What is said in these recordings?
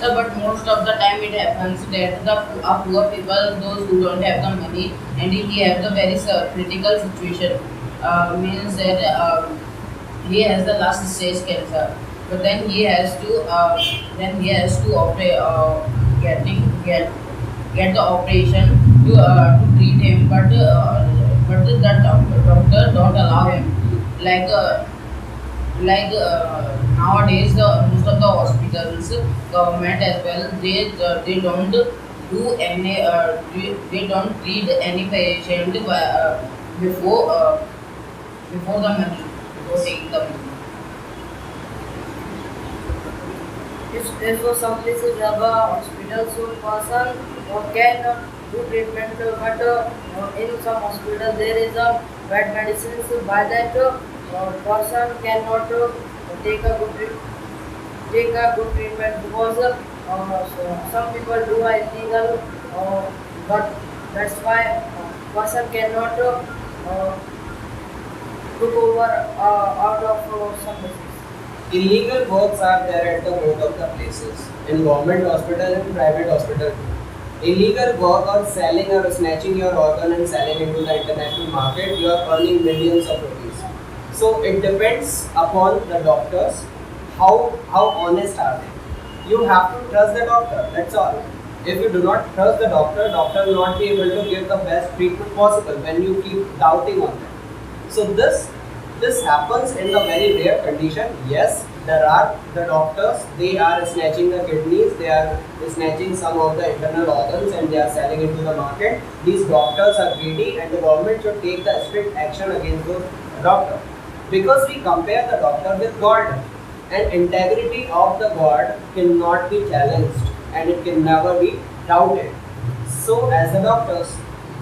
So, but most of the time it happens that the poor people, those who don't have the money, and he has a very critical situation, means that he has the last stage cancer, but then he has to operate, get the operation to treat him, but the doctor don't allow him, like. Nowadays the most of the hospitals, government as well, they don't do any they don't treat any patient before before the money, before taking the money. If some places have a hospital, so person can do treatment, but in some hospital there is a bad medicines. By that, person cannot take a take a good treatment because some people do illegal, but that's why person cannot took over out of some disease. Illegal works are there at the both of the places, in government hospital and private hospital. Illegal work or selling or snatching your organ and selling into the international market, you are earning millions of rupees. So it depends upon the doctors, how honest are they. You have to trust the doctor, that's all. If you do not trust the doctor, doctor will not be able to give the best treatment possible when you keep doubting on them. So this happens in the very rare condition. Yes, there are the doctors, they are snatching the kidneys, they are snatching some of the internal organs and they are selling into the market. These doctors are greedy and the government should take the strict action against those doctors. Because we compare the doctor with God, and integrity of the God cannot be challenged and it can never be doubted. So as the doctors,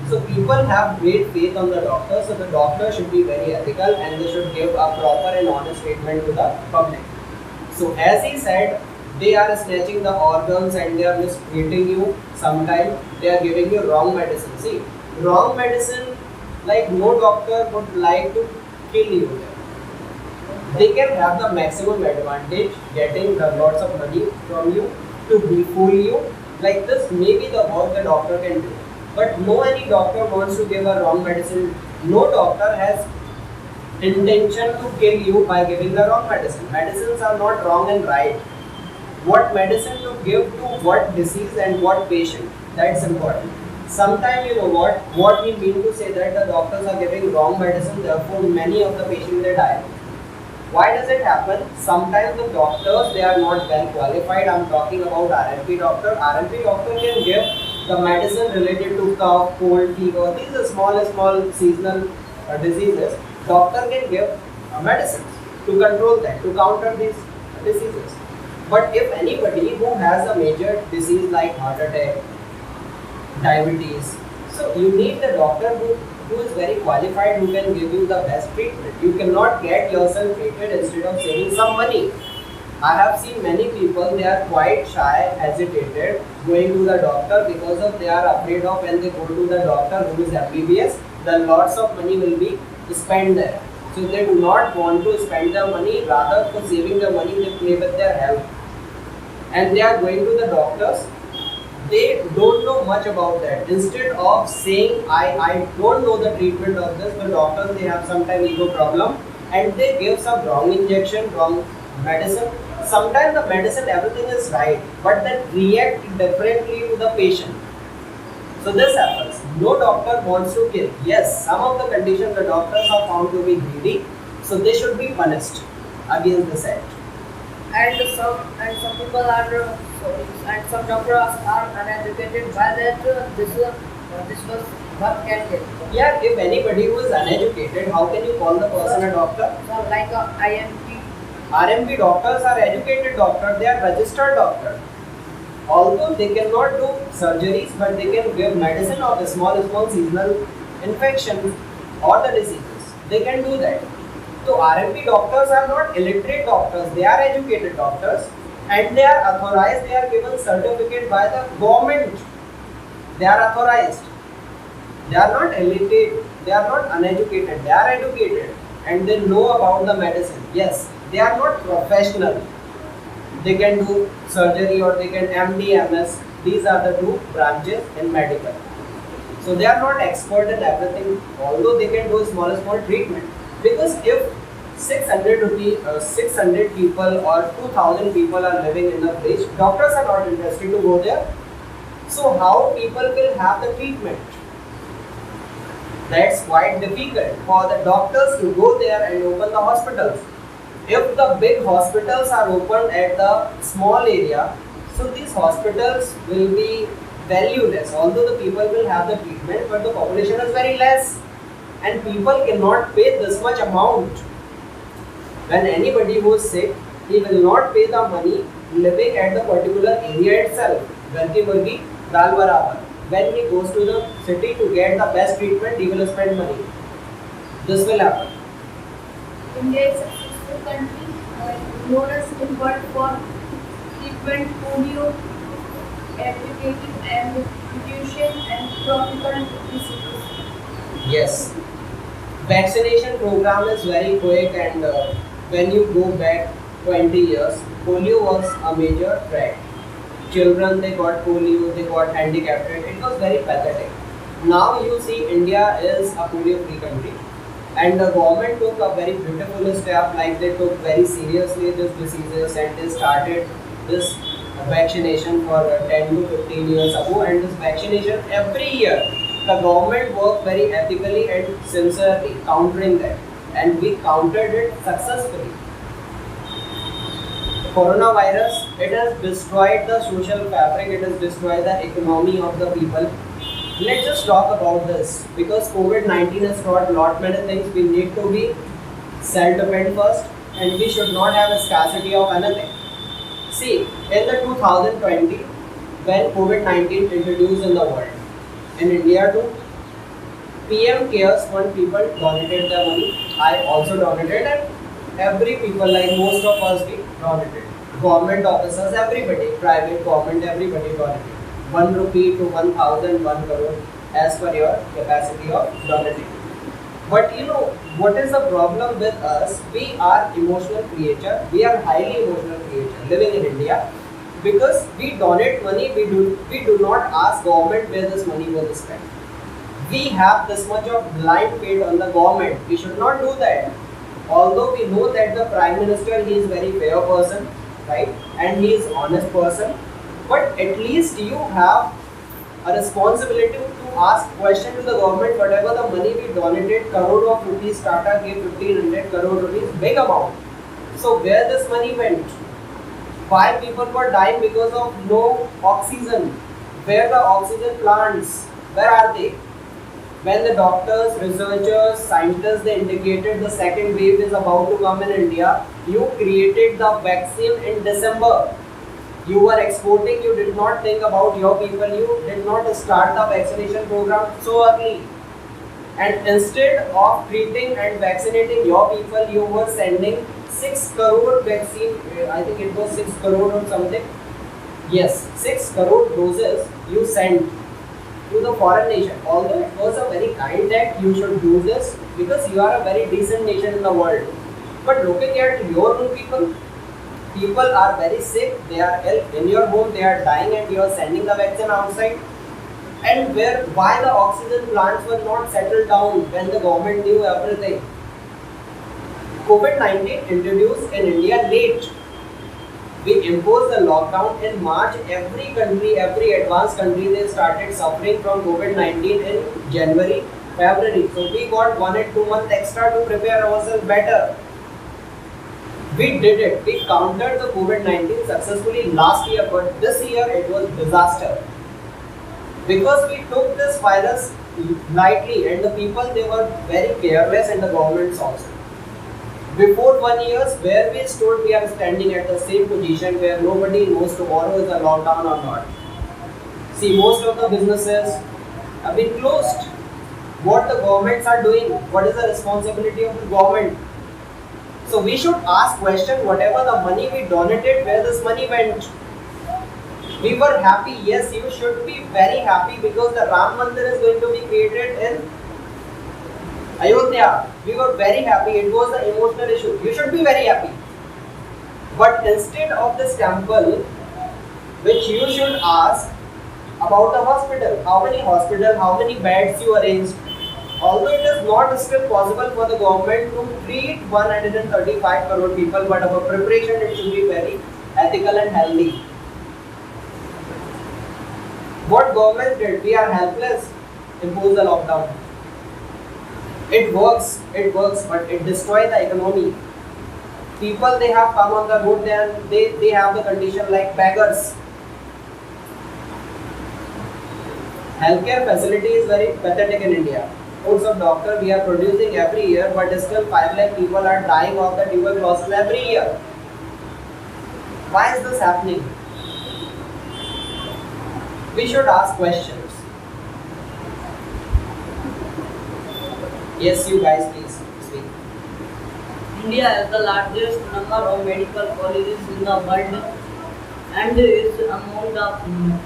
so people have great faith on the doctor, so the doctor should be very ethical and they should give a proper and honest statement to the public. So as he said, they are snatching the organs and they are mistreating you. Sometimes they are giving you wrong medicine. See, wrong medicine, like no doctor would like to kill you. They can have the maximum advantage getting the lots of money from you to befool you. Like this may be the work the doctor can do. But no any doctor wants to give a wrong medicine. No doctor has intention to kill you by giving the wrong medicine. Medicines are not wrong and right. What medicine to give to what disease and what patient, that's important. Sometimes you know what we mean to say that the doctors are giving wrong medicine, therefore many of the patients they die. Why does it happen? Sometimes the doctors they are not well qualified. I'm talking about RMP doctor. RMP doctor can give the medicine related to cough, cold, fever. These are small seasonal diseases. Doctor can give medicines to control that, to counter these diseases. But if anybody who has a major disease like heart attack, diabetes, so you need the doctor who is very qualified, who can give you the best treatment. You cannot get yourself treated instead of saving some money. I have seen many people, they are quite shy, hesitated going to the doctor because of they are afraid of when they go to the doctor who is MBBS, the lots of money will be spent there. So they do not want to spend the money, rather for saving the money they play with their health. And they are going to the doctors, they don't know much about that. Instead of saying I don't know the treatment of this, the doctors they have sometimes ego problem and they give some wrong injection, wrong medicine. Sometimes the medicine everything is right, but then react differently to the patient. So this happens. No doctor wants to kill. Yes, some of the conditions the doctors are found to be greedy, so they should be punished against this act. And some people are sorry, and some doctors are uneducated by that this was what can get. Yeah, if anybody who is uneducated, how can you call the person a doctor? So like a IMP. RMP doctors are educated doctors, they are registered doctors. Although they cannot do surgeries, but they can give medicine of the small seasonal infections or the diseases. They can do that. So RMP doctors are not illiterate doctors, they are educated doctors and they are authorized, they are given certificate by the government. They are authorized. They are not illiterate, they are not uneducated, they are educated and they know about the medicine. Yes, they are not professional. they can do surgery or they can MD, MS. These are the two branches in medical. So they are not expert in everything, although they can do small treatment. Because if 600 people or 2000 people are living in a village, doctors are not interested to go there. So how people will have the treatment? That's quite difficult for the doctors to go there and open the hospitals. If the big hospitals are opened at the small area, so these hospitals will be valueless. Although the people will have the treatment, but the population is very less, and people cannot pay this much amount. When anybody who is sick, he will not pay the money living at the particular area itself. घर की मुर्गी दाल बराबर. When he goes to the city to get the best treatment, he will spend money. This will happen. India is a successful country known as in world for treatment polio, eradicating and reducing and tropical diseases. Yes. Vaccination program is very quick, and when you go back 20 years, polio was a major threat. Children, they got polio, they got handicapped. It was very pathetic. Now you see India is a polio-free country, and the government took a very beautiful step, like they took very seriously these diseases and they started this vaccination for 10 to 15 years ago, and this vaccination every year the government worked very ethically and sincerely countering that, and we countered it successfully. Coronavirus, it has destroyed the social fabric, it has destroyed the economy of the people. Let's just talk about this, because COVID-19 has taught lot many things. We need to be self-dependent first, and we should not have a scarcity of anything. See, in the 2020, when COVID-19 introduced in the world, in India too, PM Cares Fund people donated their money. I also donated, and every people, like most of us, we donated. Government officers, everybody, private, government, everybody donated. 1 rupee to 1,000, 1 crore, as per your capacity of donating. But you know, what is the problem with us? We are emotional creature. We are highly emotional creature living in India, because we donate money. We do not ask government where this money was spent. We have this much of blind faith on the government. We should not do that. Although we know that the Prime Minister, he is very fair person, right, and he is honest person, but at least you have a responsibility to ask question to the government. Whatever the money we donated, crore of rupees, Tata gave 1500 crore rupees, big amount. So where this money went? Why people were dying because of no oxygen? Where the oxygen plants? Where are they? When the doctors, researchers, scientists, they indicated the second wave is about to come in India, you created the vaccine in December. You were exporting, you did not think about your people, you did not start the vaccination program so early. And instead of treating and vaccinating your people, you were sending 6 crore vaccine, I think it was 6 crore or something. Yes, 6 crore doses you sent to the foreign nation. Although it was a very kind act, you should do this because you are a very decent nation in the world. But looking at your own people, people are very sick, they are ill in your home, they are dying, and you are sending the vaccine outside. And why the oxygen plants were not settled down when the government knew everything? COVID-19 introduced in India late. We imposed the lockdown in March. Every country, every advanced country, they started suffering from COVID-19 in January, February. So we got 1 and 2 months extra to prepare ourselves better. We did it. We countered the COVID-19 successfully last year, but this year it was disaster. Because we took this virus lightly, and the people, they were very careless, and the governments also. Before 1 year, where we stood, we are standing at the same position where nobody knows tomorrow is a lockdown or not. See, most of the businesses have been closed. What the governments are doing, what is the responsibility of the government? So we should ask question, whatever the money we donated, where this money went? We were happy, yes, you should be very happy because the Ram Mandir is going to be created in Ayodhya. We were very happy. It was an emotional issue. You should be very happy. But instead of this temple, which you should ask about the hospital, how many beds you arranged. Although it is not still possible for the government to treat 135 crore people, but our preparation it should be very ethical and healthy. What government did? We are helpless. Impose the lockdown. It works, but it destroys the economy. People they have come on the road, they have the condition like beggars. Healthcare facility is very pathetic in India. Hordes of doctors we are producing every year, but still 5 lakh people are dying of the tuberculosis every year. Why is this happening? We should ask questions. Yes, you guys, please speak. India has the largest number of medical colleges in the world and is among the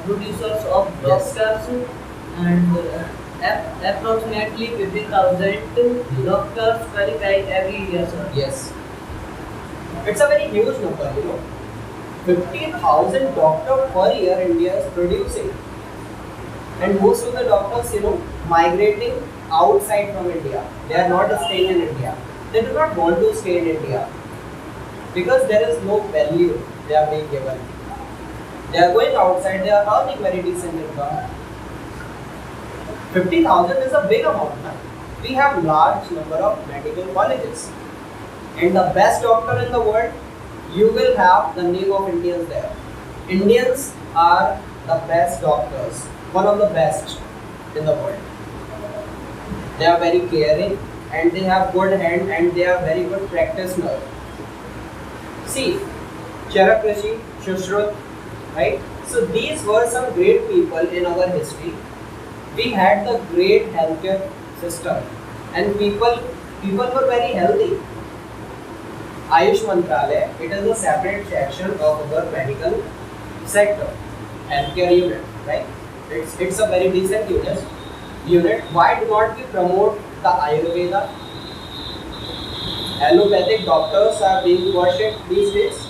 producers of Yes. doctors and approximately 50,000 doctors qualify every year, sir. Yes. It's a very huge number, 50,000 doctors per year India is producing. And most of the doctors, migrating outside from India. They are not staying in India. They do not want to stay in India because there is no value they are being given. They are going outside, they are earning very decent income. 50,000 is a big amount. Na? We have large number of medical colleges. And the best doctor in the world, you will have the name of Indians there. Indians are the best doctors, one of the best in the world. They are very caring and they have good hand and they are very good practitioners. See, Charak Rishi, Shushruth, right? So these were some great people in our history. We had the great healthcare system and people were very healthy. Ayush Mantralaya, it is a separate section of our medical sector, healthcare unit, right? It's a very decent unit. Why do not we promote the Ayurveda? Allopathic doctors are being worshipped these days,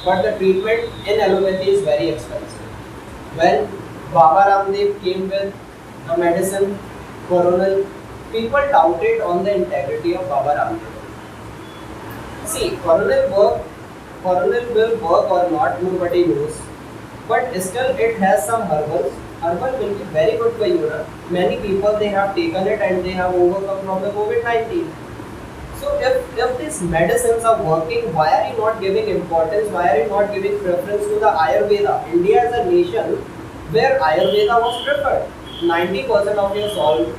but the treatment in allopathy is very expensive. When Baba Ramdev came with the medicine coronal, people doubted on the integrity of Baba Ramdev. See, coronal will work or not, nobody knows. But still it has some herbals. Herbal will be very good for you. Many people they have taken it and they have overcome from the COVID-19. So if these medicines are working, why are you not giving importance? Why are you not giving preference to the Ayurveda? India is a nation where Ayurveda was preferred. 90% of your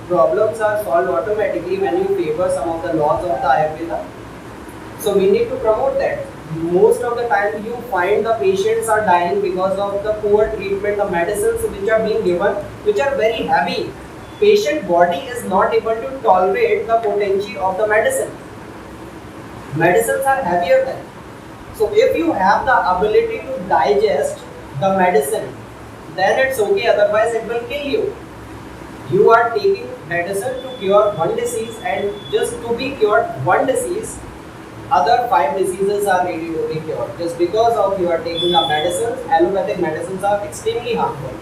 problems are solved automatically when you favor some of the laws of the Ayurveda. So we need to promote that. Most of the time you find the patients are dying because of the poor treatment, the medicines which are being given, which are very heavy. Patient body is not able to tolerate the potency of the medicine. Medicines are heavier than. So if you have the ability to digest the medicine, then it's okay, otherwise it will kill you. You are taking medicine to cure one disease, and just to be cured one disease, other 5 diseases are ready to be cured. Just because of you are taking the medicines, allopathic medicines are extremely harmful.